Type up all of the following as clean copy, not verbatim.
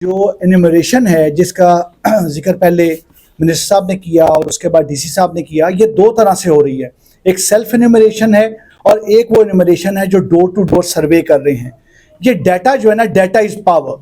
जो एनुमरेशन है जिसका जिक्र पहले मिनिस्टर साहब ने किया और उसके बाद डीसी साहब ने किया, ये दो तरह से हो रही है। एक सेल्फ एनुमरेशन है और एक वो एनुमरेशन है जो डोर टू डोर सर्वे कर रहे हैं। ये डाटा जो है ना, डाटा इज़ पावर।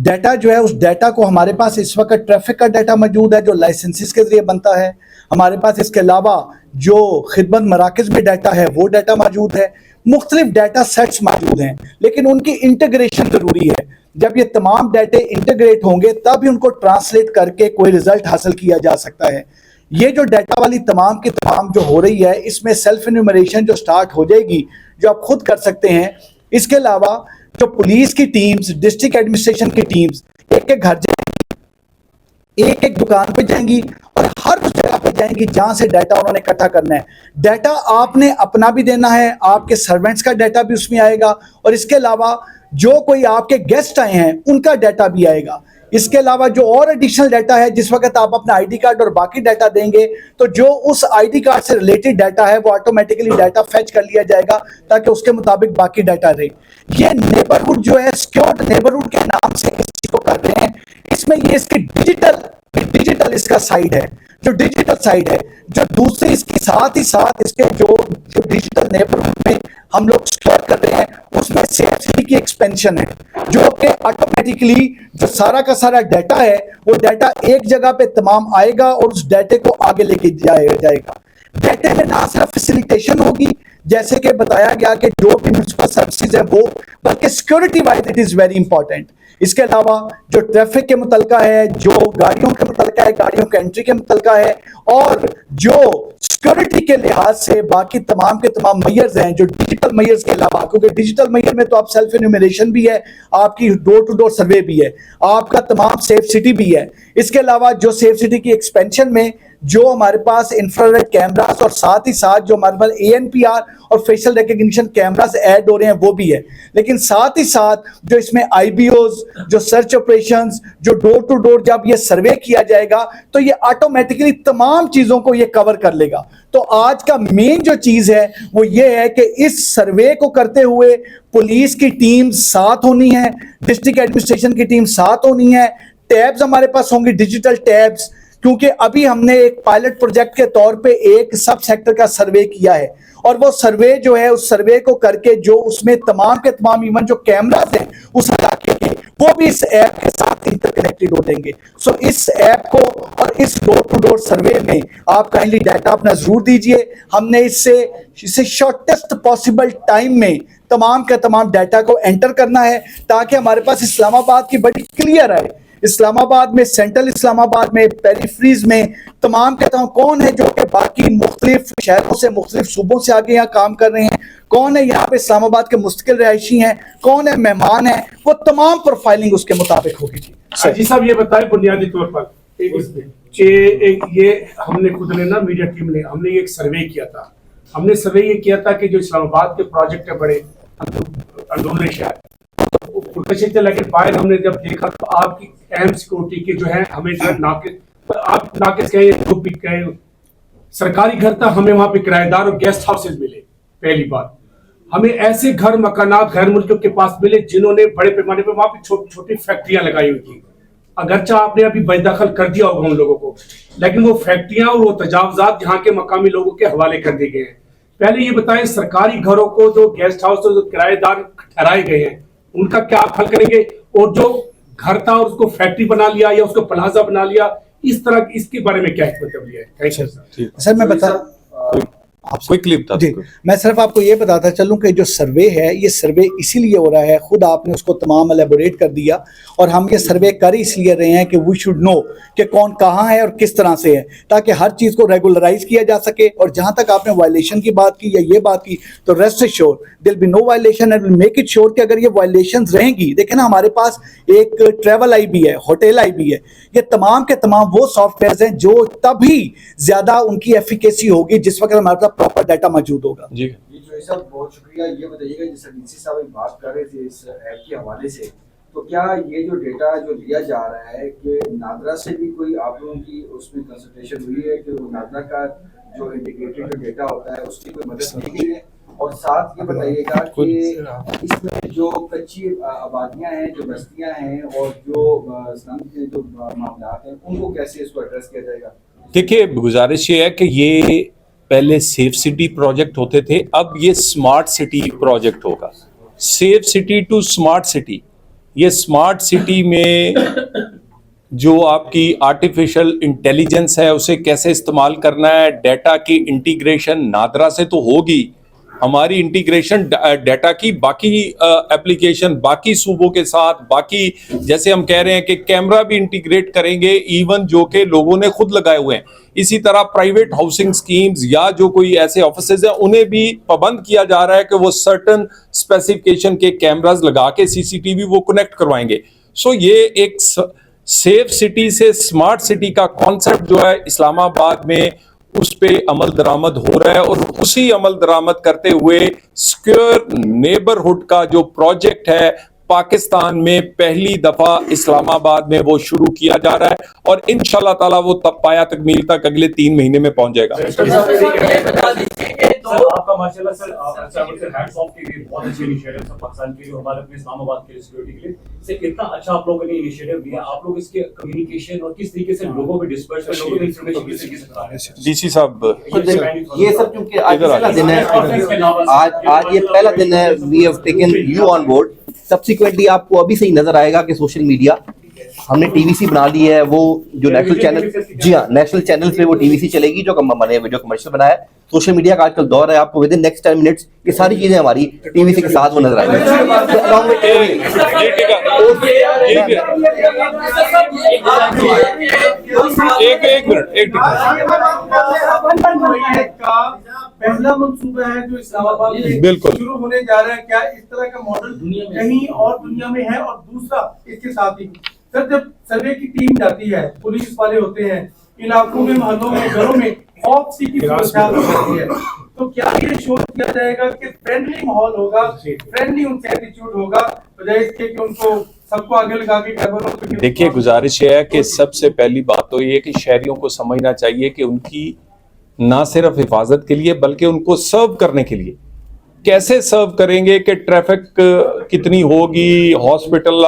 डाटा जो है, उस डाटा को हमारे पास इस वक्त ट्रैफिक का डाटा मौजूद है जो लाइसेंसिस के ज़रिए बनता है। हमारे पास इसके अलावा जो खिदमत मराकज़ में डाटा है वो डाटा मौजूद है। मुख्तलिफ डाटा सेट्स मौजूद हैं, लेकिन उनकी इंटीग्रेशन ज़रूरी है। जब ये तमाम डाटे इंटीग्रेट होंगे तब ही उनको ट्रांसलेट करके कोई रिजल्ट हासिल किया जा सकता है। ये जो डाटा वाली तमाम की तमाम जो हो रही है, इसमें सेल्फ एन्यूमरेशन जो स्टार्ट हो जाएगी, जो आप खुद कर सकते हैं। इसके अलावा जो पुलिस की टीम्स, डिस्ट्रिक्ट एडमिनिस्ट्रेशन की टीम्स एक एक घर जाएंगी, एक एक दुकान पे जाएंगी और हर उस जगह पे जाएंगी जहां से डाटा उन्होंने इकट्ठा करना है। डाटा आपने अपना भी देना है, आपके सर्वेंट्स का डाटा भी उसमें आएगा और इसके अलावा जो कोई आपके गेस्ट आए हैं उनका डाटा भी आएगा। इसके अलावा जो और एडिशनल डाटा है, जिस वक्त आप अपना आईडी कार्ड और बाकी डाटा देंगे तो जो उस आईडी कार्ड से रिलेटेड डाटा है वो ऑटोमेटिकली डाटा फेच कर लिया जाएगा ताकि उसके मुताबिक बाकी डाटा रहे। ये नेबरहुड जो है, सिक्योर्ड नेबरहुड के नाम से इस चीज को कर रहे हैं। इसमें ये इसकी डिजिटल इसका साइड है, जो डिजिटल साइड है, जो दूसरी इसके साथ ही साथ इसके जो डिजिटल नेबरहुड में हम लोग स्टोर कर रहे हैं उसमें सेफ सिटी की एक्सपेंशन है, जो कि ऑटोमेटिकली जो सारा का सारा डाटा है वो डाटा एक जगह पे तमाम आएगा और उस डाटे को आगे लेके जाएगा। डाटे में ना सिर्फ फैसिलिटेशन होगी, जैसे कि बताया गया कि जो भी म्युनिसिपल सर्विसेज है वो, बल्कि security wise it is very important. इसके अलावा जो ट्रैफिक के मुतलका है, जो गाड़ियों के मुतलका है, गाड़ियों के एंट्री के मुतलका है, और जो सिक्योरिटी के लिहाज से बाकी तमाम के तमाम मेयर्स हैं, जो डिजिटल मेयर्स के अलावा, क्योंकि डिजिटल मेयर में तो आप सेल्फ एन्यूमरेशन भी है, आपकी डोर टू डोर सर्वे भी है, आपका तमाम सेफ सिटी भी है। इसके अलावा जो सेफ सिटी की एक्सपेंशन में जो हमारे पास इंफ्रारेड कैमरास और साथ ही साथ जो हमारे पास ANPR और फेशियल रिकग्निशन कैमरास ऐड हो रहे हैं वो भी है। लेकिन साथ ही साथ जो इसमें IBOs, जो सर्च ऑपरेशंस, जो डोर टू डोर जब ये सर्वे किया जाएगा तो ये ऑटोमेटिकली तमाम चीज़ों को ये कवर कर लेगा। तो आज का मेन जो चीज़ है वो ये है कि इस सर्वे को करते हुए पुलिस की टीम साथ होनी है, डिस्ट्रिक्ट एडमिनिस्ट्रेशन की टीम साथ होनी है, टैब्स हमारे पास होंगी, डिजिटल टैब्स, क्योंकि अभी हमने एक पायलट प्रोजेक्ट के तौर पे एक सब सेक्टर का सर्वे किया है और वो सर्वे जो है, उस सर्वे को करके जो उसमें तमाम के तमाम इवन जो कैमरास हैं उस इलाके के, वो भी इस ऐप के साथ इंटरकनेक्टेड हो जाएंगे। सो इस ऐप को और इस डोर टू डोर सर्वे में आप काइंडली डाटा अपना जरूर दीजिए। हमने इससे शॉर्टेस्ट पॉसिबल टाइम में तमाम के तमाम डाटा को एंटर करना है ताकि हमारे पास इस्लामाबाद की बड़ी क्लियर आए। इस्लामाबाद में, सेंट्रल इस्लामाबाद में, पेरिफ्रीज में तमाम के तमाम कौन है जो कि बाकी मुख्तलिफ शहरों से, मुख्तलिफ सूबों से आगे यहाँ काम कर रहे हैं, कौन है यहाँ पे इस्लामाबाद के मुस्तकिल रहायशी हैं, कौन है मेहमान है, वो तमाम प्रोफाइलिंग उसके मुताबिक होगी। जी साहब, ये बताएं बुनियादी तौर पर ये हमने खुद ने ना, मीडिया टीम ने, हमने एक सर्वे किया था। हमने सर्वे ये किया था कि जो इस्लामाबाद के प्रोजेक्ट है बड़े अंदरूनी शहर, लेकिन बाहर हमने जब देखा तो आपकी अहम सिक्योरिटी के जो है हमें जो नाकिस, आप नाकिस कहे सरकारी घर था, हमें वहां पे किराएदार और गेस्ट हाउसेज मिले। पहली बात, हमें ऐसे घर मकानात गैर मुल्कियों के पास मिले जिन्होंने बड़े पैमाने पर वहां पे छोटी छोटी फैक्ट्रियां लगाई हुई थी। अगरचा आपने अभी बेदखल कर दिया होगा उन लोगों को, लेकिन वो फैक्ट्रियां और वो तजावजात यहाँ के मकामी लोगों के हवाले कर दिए गए हैं। पहले ये बताएं, सरकारी घरों को जो गेस्ट हाउस और जो किराएदार ठहराए गए हैं उनका क्या आप हल करेंगे, और जो घर था और उसको फैक्ट्री बना लिया या उसको प्लाजा बना लिया, इस तरह इसके बारे में क्या मतलब लिया है? सर मैं बता कोई क्लिप था जी, मैं सिर्फ आपको ये बताता चलूं कि जो सर्वे है, ये सर्वे इसीलिए हो रहा है, खुद आपने उसको तमाम एलेबोरेट कर दिया, और हम ये सर्वे कर इसलिए रहे हैं कि वी शुड नो कि कौन कहाँ है और किस तरह से है, ताकि हर चीज़ को रेगुलराइज किया जा सके। और जहाँ तक आपने वायलेशन की बात की या ये बात की, तो rest sure there'll be no violation and will make it sure कि अगर ये वायलेशन रहेंगी, देखें ना हमारे पास एक ट्रैवल IB है, होटल IB है, ये तमाम के तमाम वो सॉफ्टवेयर हैं जो तभी ज़्यादा उनकी एफिकेसी होगी जिस वक्त हमारे पास प्रॉपर डाटा मौजूद होगा। जी जो साहब बहुत शुक्रिया। ये बताइएगा, जैसे डीसी साहब बात कर रहे थे इस ऐप के हवाले से, तो क्या ये जो डेटा जो लिया जा रहा है कि नादरा से भी कोई आप लोगों की उसमें कंसल्टेशन हुई है कि वो नादरा का जो इंटीग्रेटेड जो डेटा होता है उसकी कोई मदद ली गई है? اور ساتھ یہ بتائیے گا کہ اس میں جو کچی آبادیاں ہیں, جو بستیاں ہیں اور جو اسلام کے جو معاملات ہیں, ان کو کیسے اس کو ایڈریس کیا جائے گا؟ دیکھیے گزارش یہ ہے کہ یہ پہلے سیف سٹی پروجیکٹ ہوتے تھے, اب یہ اسمارٹ سٹی پروجیکٹ ہوگا. Safe city to smart city. یہ اسمارٹ سٹی میں جو آپ کی آرٹیفیشل انٹیلیجنس ہے اسے کیسے استعمال کرنا ہے, ڈیٹا کی انٹیگریشن نادرا سے تو ہوگی, ہماری انٹیگریشن ڈیٹا کی باقی اپلیکیشن باقی صوبوں کے ساتھ, باقی جیسے ہم کہہ رہے ہیں کہ کیمرہ بھی انٹیگریٹ کریں گے ایون جو کہ لوگوں نے خود لگائے ہوئے ہیں. اسی طرح پرائیویٹ ہاؤسنگ سکیمز یا جو کوئی ایسے آفیسز ہیں انہیں بھی پابند کیا جا رہا ہے کہ وہ سرٹن اسپیسیفکیشن کے کیمراز لگا کے سی سی ٹی وی وہ کنیکٹ کروائیں گے. سو یہ ایک سیف سٹی سے اسمارٹ سٹی کا کانسیپٹ جو ہے اسلام آباد میں اس پہ عمل درآمد ہو رہا ہے, اور اسی عمل درآمد کرتے ہوئے سیکیور نیبرہڈ کا جو پروجیکٹ ہے پاکستان میں پہلی دفعہ اسلام آباد میں وہ شروع کیا جا رہا ہے, اور انشاءاللہ تعالیٰ وہ پایا تکمیل تک اگلے 3 مہینے میں پہنچ جائے گا. آپ کا ماشاءاللہ سر ہینڈز آف کے لیے بہت اچھے انیشیٹو ہے پاکستان کے لیے, ہمارے اپنے اسلام آباد کے سیکورٹی کے لیے سر اتنا اچھا آپ لوگوں نے انیشیٹو لیا, آپ لوگ اس کے کمیونیکیشن اور کس طریقے سے لوگوں کو ڈسپرس کر لوگوں کو انفارمیشن کس طریقے سے کرا رہے ہیں. ڈی سی صاحب یہ سب کیونکہ آج پہلا دن ہے, آج یہ پہلا دن ہے, we have taken you on board. Subsequently آپ کو ابھی سے ہی نظر آئے گا کہ سوشل میڈیا ہم نے ٹی وی سی بنا لی ہے, وہ جو نیشنل چینل, جی ہاں نیشنل چینل پہ وہ ٹی وی سی چلے گی جو ہم نے ویڈیو کمرشل بنایا ہے. سوشل میڈیا کا آج کل دور ہے, آپ کو ود ان نیکسٹ 10 منٹس یہ ساری چیزیں ہماری ٹی وی سی کے ساتھ وہ نظر آئیں پہلا منصوبہ ہے جو اسلام آباد میں شروع ہونے جا رہا ہے, کیا اس طرح کا ماڈل کہیں اور دنیا میں ہے؟ اور دوسرا اس کے ساتھ ہی سر جب سروے کی ٹیم جاتی ہے, پولیس والے ہوتے ہیں علاقوں میں, محلوں میں, گھروں میں, خوف سی کی صورتحال ہوتی ہے, تو کیا یہ شو کیا جائے گا کہ فرینڈلی ماحول ہوگا, فرینڈلی ان سے ایٹیچیوڈ ہوگا, بجائے اس کے کہ ان کو سب کو آگے لگا کے خبروں کو. دیکھیے گزارش یہ ہے کہ سب سے پہلی بات تو یہ کہ شہریوں کو سمجھنا چاہیے کہ ان کی نہ صرف حفاظت کے لیے بلکہ ان کو سرو کرنے کے لیے کیسے سرو کریں گے, کہ ٹریفک کتنی ہوگی, ہاسپٹل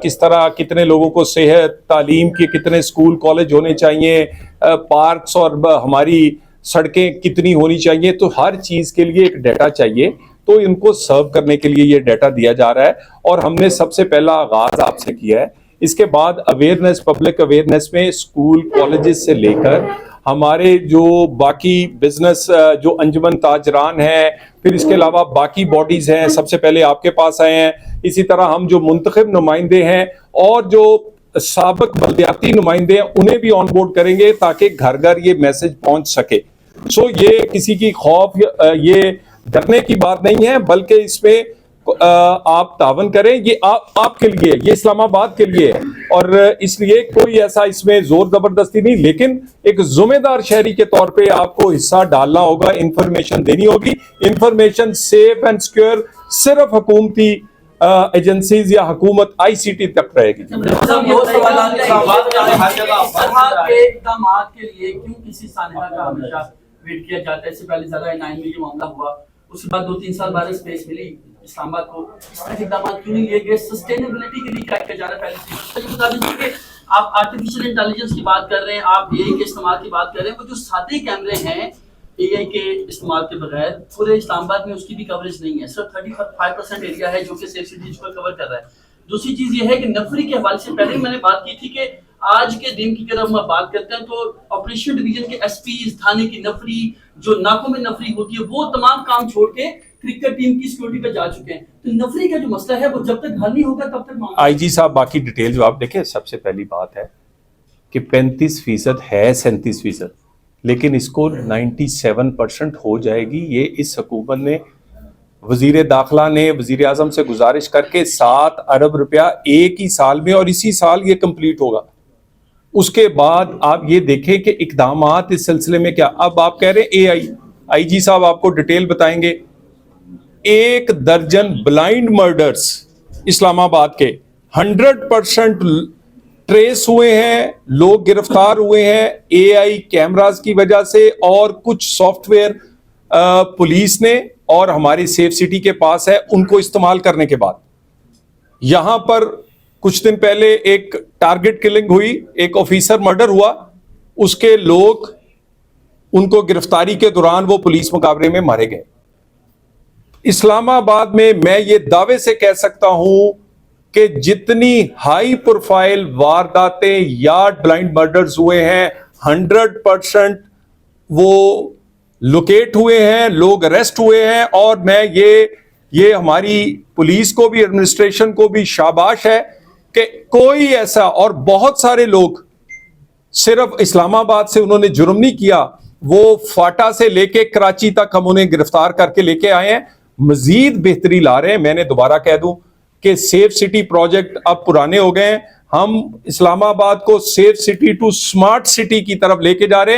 کس طرح, کتنے لوگوں کو صحت, تعلیم کے کتنے اسکول کالج ہونے چاہیے, پارکس اور ہماری سڑکیں کتنی ہونی چاہیے, تو ہر چیز کے لیے ایک ڈیٹا چاہیے. تو ان کو سرو کرنے کے لیے یہ ڈیٹا دیا جا رہا ہے, اور ہم نے سب سے پہلا آغاز آپ سے کیا ہے. اس کے بعد اویئرنیس, پبلک اویئرنیس میں اسکول کالجز سے لے کر ہمارے جو باقی بزنس جو انجمن تاجران ہیں, پھر اس کے علاوہ باقی باڈیز ہیں, سب سے پہلے آپ کے پاس آئے ہیں. اسی طرح ہم جو منتخب نمائندے ہیں اور جو سابق بلدیاتی نمائندے ہیں انہیں بھی آن بورڈ کریں گے تاکہ گھر گھر یہ میسج پہنچ سکے. سو یہ کسی کی خوف, یہ ڈرنے کی بات نہیں ہے, بلکہ اس میں آپ تعاون کریں, یہ آپ کے لیے, یہ اسلام آباد کے لیے, اور اس لیے کوئی ایسا اس میں زور زبردستی نہیں, لیکن ایک ذمہ دار شہری کے طور پہ آپ کو حصہ ڈالنا ہوگا, انفارمیشن دینی ہوگی. انفارمیشن سیف اینڈ سیکیور صرف حکومتی ایجنسیز یا حکومت آئی سی ٹی تک رہے گی. اقدامات کے لیے کیوں کسی سانحہ کا ہمیشہ ویٹ کیا جاتا ہے؟ اس سے پہلے زیادہ 9 میں یہ معاملہ ہوا, اس کے بعد 2-3 سال بعد اسپیس ملی اسلام آباد کو, اس طرح کے اقدامات کیوں نہیں لیے گئے؟ سسٹینیبلٹی کے لیے کیا کیا جا رہا ہے پہلے سے؟ یہ بتا دیجیے کہ آپ آرٹیفیشل انٹیلیجنس کی بات کر رہے ہیں, آپ اے آئی کے استعمال کی بات کر رہے ہیں, وہ جو سادے کیمرے ہیں اے آئی کے استعمال کے بغیر پورے اسلام آباد میں اس کی بھی کوریج نہیں ہے. صرف 35% ایریا ہے جو کہ سیف سٹیز کو کور کر رہا ہے. دوسری چیز یہ ہے کہ نفری کے حوالے سے پہلے میں نے بات کی تھی کہ آج کے دن کی اگر ہم بات کرتے ہیں تو آپریشن ڈویژن کے ایس پیز, تھانے کی نفری, جو ناکوں میں نفری ہوتی ہے, وہ تمام کام چھوڑ کے کرکٹ ٹیم کی سیکورٹی پہ جا چکے ہیں. تو نفری کا جو مسئلہ ہے وہ جب تک حل نہیں ہوگا تب تک آئی جی صاحب باقی ڈیٹیل جو آپ دیکھیں, سب سے پہلی بات ہے کہ 35% ہے 37%, لیکن اس کو 97% ہو جائے گی. یہ اس حکومت نے, وزیر داخلہ نے وزیر اعظم سے گزارش کر کے 7 ارب روپیہ ایک ہی سال میں, اور اسی سال یہ کمپلیٹ ہوگا. اس کے بعد آپ یہ دیکھیں کہ اقدامات اس سلسلے میں کیا. اب آپ کہہ رہے ہیں اے آئی جی صاحب آپ کو ڈیٹیل بتائیں گے. 1 درجن بلائنڈ مرڈرز اسلام آباد کے 100% ٹریس ہوئے ہیں, لوگ گرفتار ہوئے ہیں اے آئی کیمراز کی وجہ سے, اور کچھ سافٹ ویئر पुलिस ने और हमारी सेफ सिटी के पास है, उनको इस्तेमाल करने के बाद यहां पर कुछ दिन पहले एक टारगेट किलिंग हुई, एक ऑफिसर मर्डर हुआ, उसके लोग उनको गिरफ्तारी के दौरान वो पुलिस मुकाबले में मारे गए। इस्लामाबाद में मैं ये दावे से कह सकता हूं कि जितनी हाई प्रोफाइल वारदातें या ब्लाइंड मर्डर्स हुए हैं 100% वो लोकेट हुए हैं, लोग अरेस्ट हुए हैं। और मैं ये हमारी पुलिस को भी, एडमिनिस्ट्रेशन को भी शाबाश है कि कोई ऐसा, और बहुत सारे लोग सिर्फ इस्लामाबाद से उन्होंने जुर्म नहीं किया, वो फाटा से लेके कराची तक हम उन्हें गिरफ्तार करके लेके आए हैं, मजीद बेहतरी ला रहे हैं। मैंने दोबारा कह दूं कि सेफ सिटी प्रोजेक्ट अब पुराने हो गए हैं, हम इस्लामाबाद को safe city to smart city की तरफ लेके जा रहे हैं।